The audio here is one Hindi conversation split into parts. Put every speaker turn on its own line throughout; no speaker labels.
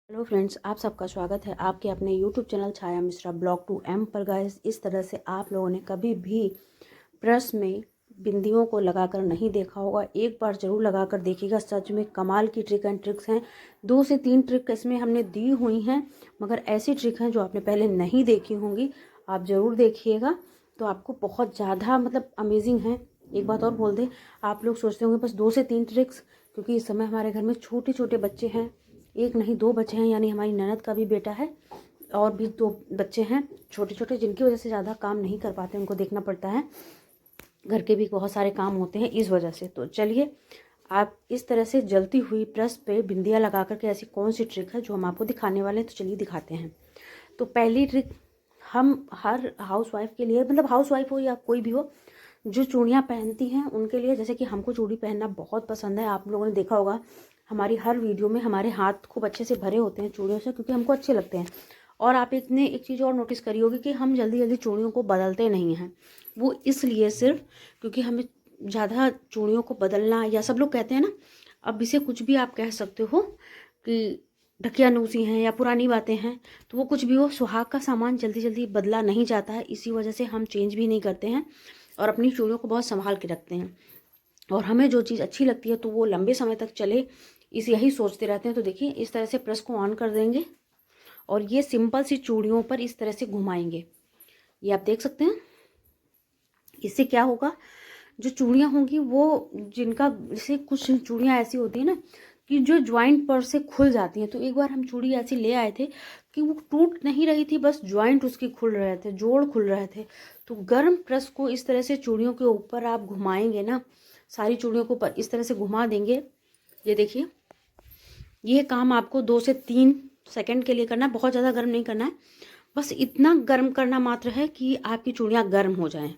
हेलो फ्रेंड्स, आप सबका स्वागत है आपके अपने यूट्यूब चैनल छाया मिश्रा ब्लॉग 2M पर। गाइस, इस तरह से आप लोगों ने कभी भी पर्स में बिंदियों को लगाकर नहीं देखा होगा। एक बार ज़रूर लगाकर देखिएगा। सच में कमाल की ट्रिक एंड ट्रिक्स हैं। 2 से 3 ट्रिक इसमें हमने दी हुई हैं, मगर ऐसी ट्रिक हैं जो आपने पहले नहीं देखी होंगी। आप ज़रूर देखिएगा, तो आपको बहुत ज़्यादा अमेजिंग है। एक बात और बोल दें, आप लोग सोचते होंगे बस 2 से 3 ट्रिक्स, क्योंकि इस समय हमारे घर में छोटे छोटे बच्चे हैं। एक नहीं 2 बच्चे हैं, यानी हमारी ननद का भी बेटा है और भी 2 बच्चे हैं छोटे छोटे, जिनकी वजह से ज़्यादा काम नहीं कर पाते, उनको देखना पड़ता है। घर के भी बहुत सारे काम होते हैं इस वजह से। तो चलिए, आप इस तरह से जलती हुई प्रेस पे बिंदियाँ लगा करके ऐसी कौन सी ट्रिक है जो हम आपको दिखाने वाले हैं, तो चलिए दिखाते हैं। तो पहली ट्रिक हम हर हाउसवाइफ के लिए, हाउसवाइफ हो या कोई भी हो जो चूड़ियाँ पहनती हैं उनके लिए, जैसे कि हमको चूड़ी पहनना बहुत पसंद है। आप लोगों ने देखा होगा हमारी हर वीडियो में हमारे हाथ खूब अच्छे से भरे होते हैं चूड़ियों से, क्योंकि हमको अच्छे लगते हैं। और आप इतने एक चीज़ और नोटिस करी होगी कि हम जल्दी जल्दी चूड़ियों को बदलते नहीं हैं। वो इसलिए सिर्फ क्योंकि हमें ज़्यादा चूड़ियों को बदलना, या सब लोग कहते हैं ना, अब इसे कुछ भी आप कह सकते हो कि ढकियानुसी हैं या पुरानी बातें हैं, तो वो कुछ भी हो, सुहाग का सामान जल्दी जल्दी बदला नहीं जाता है। इसी वजह से हम चेंज भी नहीं करते हैं और अपनी चूड़ियों को बहुत संभाल के रखते हैं। और हमें जो चीज़ अच्छी लगती है तो वो लंबे समय तक चले, इस यही सोचते रहते हैं। तो देखिए, इस तरह से प्रेस को ऑन कर देंगे और ये सिंपल सी चूड़ियों पर इस तरह से घुमाएंगे। ये आप देख सकते हैं। इससे क्या होगा, जो चूड़ियाँ होंगी वो, जिनका, जैसे कुछ चूड़ियाँ ऐसी होती है ना कि जो ज्वाइंट पर से खुल जाती हैं। तो एक बार हम चूड़ी ऐसी ले आए थे कि वो टूट नहीं रही थी, बस ज्वाइंट उसकी खुल रहे थे, जोड़ खुल रहे थे। तो गर्म प्रेस को इस तरह से चूड़ियों के ऊपर आप घुमाएंगे ना, सारी चूड़ियों को ऊपर इस तरह से घुमा देंगे। ये देखिए, ये काम आपको 2 से 3 सेकंड के लिए करना है, बहुत ज़्यादा गर्म नहीं करना है। बस इतना गर्म करना मात्र है कि आपकी चूड़ियाँ गर्म हो जाएं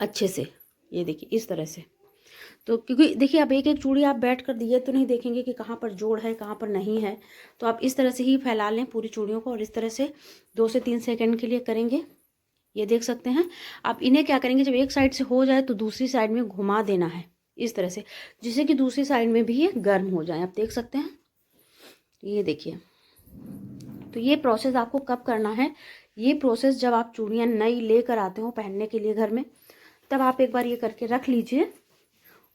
अच्छे से। ये देखिए इस तरह से। तो क्योंकि देखिए, अब एक एक चूड़ी आप बैठ कर दिए तो नहीं देखेंगे कि कहाँ पर जोड़ है कहाँ पर नहीं है। तो आप इस तरह से ही फैला लें पूरी चूड़ियों को और इस तरह से 2 से 3 सेकंड के लिए करेंगे। ये देख सकते हैं। आप इन्हें क्या करेंगे, जब एक साइड से हो जाए तो दूसरी साइड में घुमा देना है इस तरह से, जिससे कि दूसरी साइड में भी ये गर्म हो जाए। आप देख सकते हैं। ये देखिए, तो ये प्रोसेस आपको कब करना है, ये प्रोसेस जब आप चूड़ियाँ नई लेकर आते हो पहनने के लिए घर में, तब आप एक बार ये करके रख लीजिए।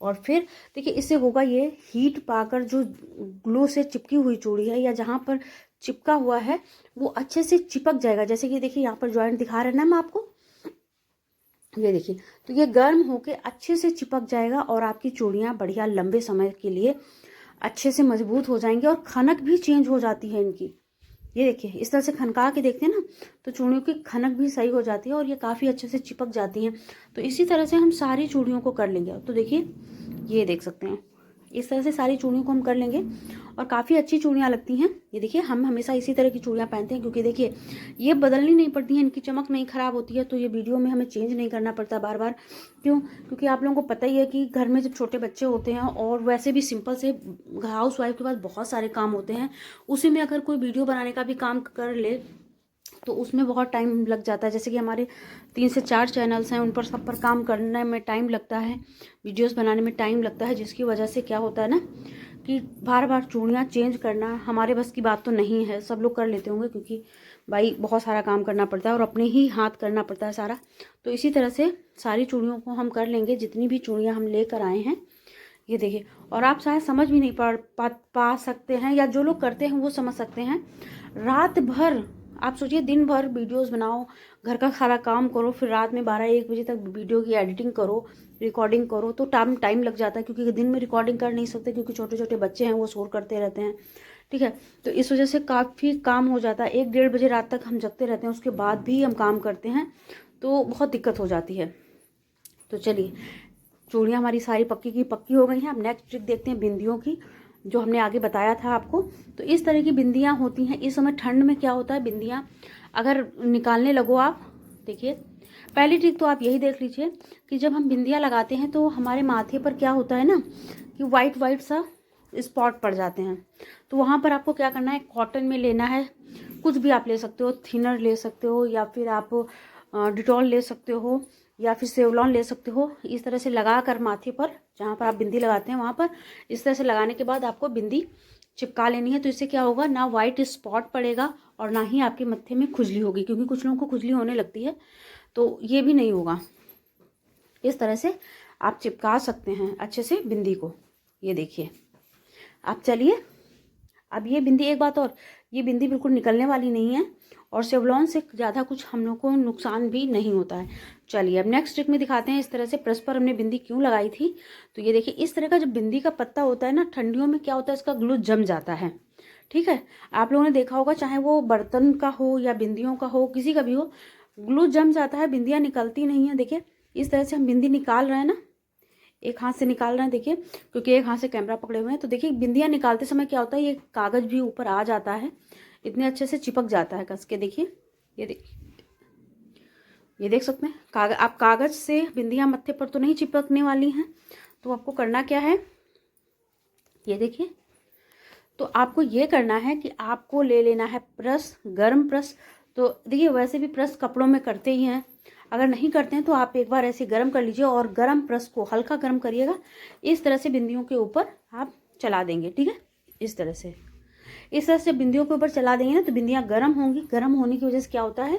और फिर देखिए, इससे होगा ये, हीट पाकर जो ग्लू से चिपकी हुई चूड़ी है या जहाँ पर चिपका हुआ है वो अच्छे से चिपक जाएगा। जैसे कि देखिए, यहाँ पर जॉइंट दिखा रहे हैं ना हम आपको, ये देखिए। तो ये गर्म होके अच्छे से चिपक जाएगा और आपकी चूड़ियाँ बढ़िया लंबे समय के लिए अच्छे से मजबूत हो जाएंगी और खनक भी चेंज हो जाती है इनकी। ये देखिए, इस तरह से खनका के देखते हैं ना, तो चूड़ियों की खनक भी सही हो जाती है और ये काफ़ी अच्छे से चिपक जाती हैं। तो इसी तरह से हम सारी चूड़ियों को कर लेंगे। तो देखिए, ये देख सकते हैं, इस तरह से सारी चूड़ियों को हम कर लेंगे और काफ़ी अच्छी चूड़ियाँ लगती हैं। ये देखिए, हम हमेशा इसी तरह की चूड़ियाँ पहनते हैं, क्योंकि देखिए ये बदलनी नहीं पड़ती हैं, इनकी चमक नहीं ख़राब होती है, तो ये वीडियो में हमें चेंज नहीं करना पड़ता बार बार। क्यों? क्योंकि आप लोगों को पता ही है कि घर में जब छोटे बच्चे होते हैं और वैसे भी सिंपल से हाउस वाइफ के पास बहुत सारे काम होते हैं, उसी में अगर कोई वीडियो बनाने का भी काम कर ले तो उसमें बहुत टाइम लग जाता है। जैसे कि हमारे 3 से 4 चैनल्स हैं, उन पर सब पर काम करने में टाइम लगता है, वीडियोस बनाने में टाइम लगता है, जिसकी वजह से क्या होता है ना कि बार बार चूड़ियाँ चेंज करना हमारे बस की बात तो नहीं है। सब लोग कर लेते होंगे, क्योंकि भाई बहुत सारा काम करना पड़ता है और अपने ही हाथ करना पड़ता है सारा। तो इसी तरह से सारी चूड़ियों को हम कर लेंगे, जितनी भी चूड़ियाँ हम लेकर आए हैं। ये देखिए, और आप शायद समझ भी नहीं पा सकते हैं, या जो लोग करते हैं वो समझ सकते हैं। रात भर आप सोचिए, दिन भर वीडियोस बनाओ, घर का सारा काम करो, फिर रात में 12-1 बजे तक वीडियो की एडिटिंग करो, रिकॉर्डिंग करो, तो टाइम लग जाता है। क्योंकि दिन में रिकॉर्डिंग कर नहीं सकते, क्योंकि छोटे छोटे बच्चे हैं, वो शोर करते रहते हैं। ठीक है, तो इस वजह से काफ़ी काम हो जाता है। 1-1:30 बजे रात तक हम जगते रहते हैं, उसके बाद भी हम काम करते हैं, तो बहुत दिक्कत हो जाती है। तो चलिए, चूड़ियाँ हमारी सारी पक्की की पक्की हो गई हैं। अब नेक्स्ट ट्रिक देखते हैं बिंदियों की, जो हमने आगे बताया था आपको। तो इस तरह की बिंदियाँ होती हैं। इस समय ठंड में क्या होता है, बिंदियाँ अगर निकालने लगो आप, देखिए, पहली ट्रिक तो आप यही देख लीजिए कि जब हम बिंदियाँ लगाते हैं तो हमारे माथे पर क्या होता है ना कि वाइट वाइट सा स्पॉट पड़ जाते हैं। तो वहाँ पर आपको क्या करना है, कॉटन में लेना है, कुछ भी आप ले सकते हो, थिनर ले सकते हो, या फिर आप डिटॉल ले सकते हो, या फिर सेवलॉन ले सकते हो। इस तरह से लगा कर माथे पर, जहाँ पर आप बिंदी लगाते हैं वहाँ पर इस तरह से लगाने के बाद आपको बिंदी चिपका लेनी है। तो इससे क्या होगा, ना वाइट स्पॉट पड़ेगा और ना ही आपके मत्थे में खुजली होगी, क्योंकि कुछ लोगों को खुजली होने लगती है, तो ये भी नहीं होगा। इस तरह से आप चिपका सकते हैं अच्छे से बिंदी को। ये देखिए आप, चलिए अब ये बिंदी, एक बात और, ये बिंदी बिल्कुल निकलने वाली नहीं है और सेवलॉन से ज़्यादा कुछ हम लोग को नुकसान भी नहीं होता है। चलिए अब नेक्स्ट ट्रिक में दिखाते हैं। इस तरह से प्रेस पर हमने बिंदी क्यों लगाई थी, तो ये देखिए इस तरह का जब बिंदी का पत्ता होता है ना, ठंडियों में क्या होता है, इसका ग्लू जम जाता है। ठीक है, आप लोगों ने देखा होगा, चाहे वो बर्तन का हो या बिंदियों का हो, किसी का भी हो, ग्लू जम जाता है, बिंदियाँ निकलती नहीं है। देखिए इस तरह से हम बिंदी निकाल रहे हैं ना, एक हाथ से निकाल रहे हैं देखिए, क्योंकि एक हाथ से कैमरा पकड़े हुए हैं। तो देखिए बिंदियाँ निकालते समय क्या होता है, ये कागज़ भी ऊपर आ जाता है, इतने अच्छे से चिपक जाता है कस के। देखिए ये देखिए, ये देख सकते हैं कागज, आप कागज़ से बिंदियाँ मत्थे पर तो नहीं चिपकने वाली हैं। तो आपको करना क्या है, ये देखिए, तो आपको ये करना है कि आपको ले लेना है प्रेस, गर्म प्रेस। तो देखिए वैसे भी प्रेस कपड़ों में करते ही हैं, अगर नहीं करते हैं तो आप एक बार ऐसे गर्म कर लीजिए और गर्म प्रेस को हल्का गर्म करिएगा। इस तरह से बिंदियों के ऊपर आप चला देंगे। ठीक है, इस तरह से बिंदियों के ऊपर चला देंगे ना, तो बिंदियाँ गर्म होंगी। गर्म होने की वजह से क्या होता है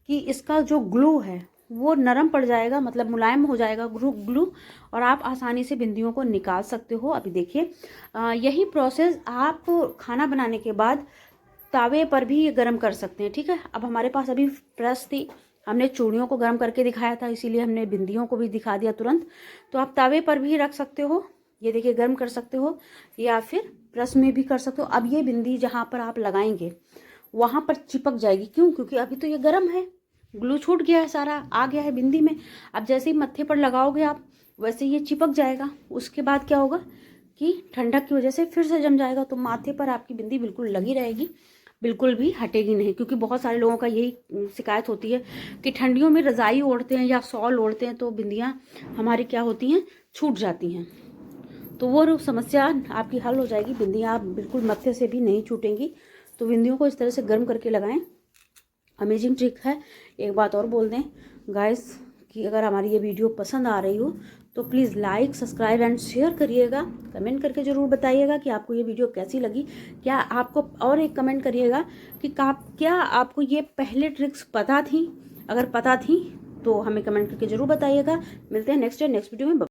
कि इसका जो ग्लू है वो नरम पड़ जाएगा, मतलब मुलायम हो जाएगा ग्लू, और आप आसानी से बिंदियों को निकाल सकते हो। अभी देखिए यही प्रोसेस आप खाना बनाने के बाद तावे पर भी गर्म कर सकते हैं। ठीक है, अब हमारे पास अभी प्रेस थी, हमने चूड़ियों को गर्म करके दिखाया था, इसीलिए हमने बिंदियों को भी दिखा दिया तुरंत। तो आप तावे पर भी रख सकते हो, ये देखिए गर्म कर सकते हो, या फिर प्रेस में भी कर सकते हो। अब ये बिंदी जहाँ पर आप लगाएंगे वहाँ पर चिपक जाएगी, क्यों, क्योंकि अभी तो ये गर्म है, ग्लू छूट गया है, सारा आ गया है बिंदी में। अब जैसे ही मत्थे पर लगाओगे आप, वैसे ये चिपक जाएगा। उसके बाद क्या होगा कि ठंडक की वजह से फिर से जम जाएगा, तो माथे पर आपकी बिंदी बिल्कुल लगी रहेगी, बिल्कुल भी हटेगी नहीं। क्योंकि बहुत सारे लोगों का यही शिकायत होती है कि ठंडियों में रज़ाई ओढ़ते हैं या शॉल ओढ़ते हैं तो बिंदियाँ हमारी क्या होती हैं, छूट जाती हैं। तो वो समस्या आपकी हल हो जाएगी, बिंदियाँ आप बिल्कुल मत्थे से भी नहीं छूटेंगी। तो बिंदियों को इस तरह से गर्म करके लगाएं, अमेजिंग ट्रिक है। एक बात और बोल दें गाइस कि अगर हमारी ये वीडियो पसंद आ रही हो तो please like, subscribe and share करिएगा। कमेंट करके ज़रूर बताइएगा कि आपको ये वीडियो कैसी लगी। क्या आपको, और एक कमेंट करिएगा कि क्या आपको ये पहले ट्रिक्स पता थी, अगर पता थी तो हमें कमेंट करके ज़रूर बताइएगा। मिलते हैं नेक्स्ट वीडियो में।